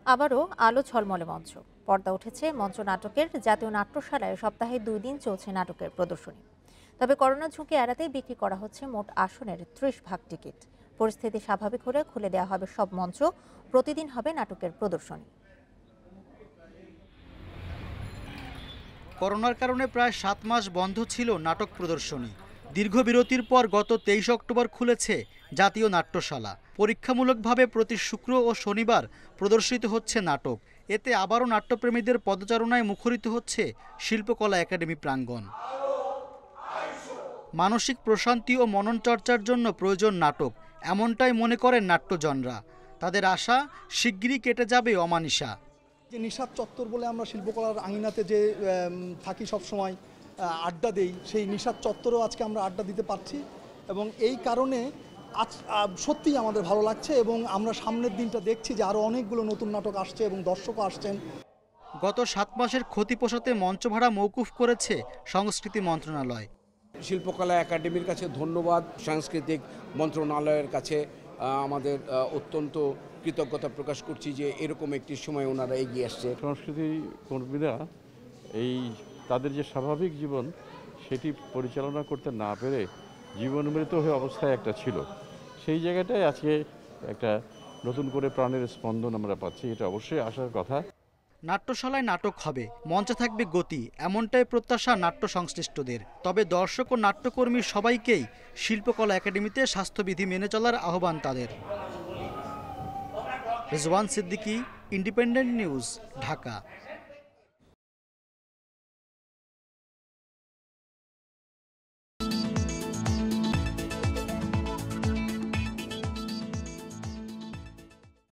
আবারও আলো ঝলমলে মঞ্চ। পর্দা উঠেছে মঞ্চ নাটকের জাতীয় নাট্যশালায় সপ্তাহে 2 দিন চলছে নাটকের প্রদর্শনী। তবে করোনা ঝুঁকি এড়াতেই বিক্রি করা হচ্ছে মোট আসনের 30 ভাগ টিকিট। পরিস্থিতি স্বাভাবিক হলে খুলে দেওয়া হবে সব মঞ্চ। প্রতিদিন হবে নাটকের প্রদর্শনী। করোনার কারণে প্রায় 7 মাস বন্ধ ছিল নাটক প্রদর্শনী। দীর্ঘ বিরতির পর গত 23 অক্টোবর খুলেছে জাতীয় নাট্যশালা। পরীক্ষামূলকভাবে প্রতি শুক্র ও শনিবার প্রদর্শিত হচ্ছে নাটক। এতে আবারও নাট্যপ্রেমীদের পদচারণায় মুখরিত হচ্ছে শিল্পকলা একাডেমি প্রাঙ্গণ। মানসিক প্রশান্তি ও মনন চর্চার জন্য প্রয়োজন নাটক, এমনটাই মনে করেন নাট্যজনরা। তাদের আশা শিগগিরই কেটে যাবে অমানিসা। যে নিশাত চত্বর বলে আমরা শিল্পকলার আঙিনাতে যে থাকি সবসময় আড্ডা দেই, সেই নিশাত চত্বরেও আজকে আমরা আড্ডা দিতে পারছি এবং এই কারণে আজ সত্যিই আমাদের ভালো লাগছে এবং আমরা সামনের দিনটা দেখছি যে আরও অনেকগুলো নতুন নাটক আসছে এবং দর্শকও আসছেন। গত 7 মাসের ক্ষতি পোষাতে মঞ্চ ভাড়া মওকুফ করেছে সংস্কৃতি মন্ত্রণালয়। শিল্পকলা একাডেমির কাছে ধন্যবাদ, সাংস্কৃতিক মন্ত্রণালয়ের কাছে আমাদের অত্যন্ত কৃতজ্ঞতা প্রকাশ করছি যে এরকম একটি সময় ওনারা এগিয়ে আসছে। সংস্কৃতি কর্মীরা তাদের যে স্বাভাবিক জীবন সেটি পরিচালনা করতে না পেরে জীবনমৃত হয়ে অবস্থায় একটা ছিল, সেই জায়গাটায় আজকে একটা নতুন করে প্রাণের স্পন্দন আমরা পাচ্ছি। এটা অবশ্যই আসার কথা। নাট্যশালায় নাটক হবে, মঞ্চে থাকবে গতি, এমনটাই প্রত্যাশা নাট্য সংশ্লিষ্টদের। তবে দর্শক ও নাট্যকর্মী সবাইকেই শিল্পকলা একাডেমিতে স্বাস্থ্যবিধি মেনে চলার আহ্বান তাদের। Rizwan Siddiqui, independent news, Dhaka.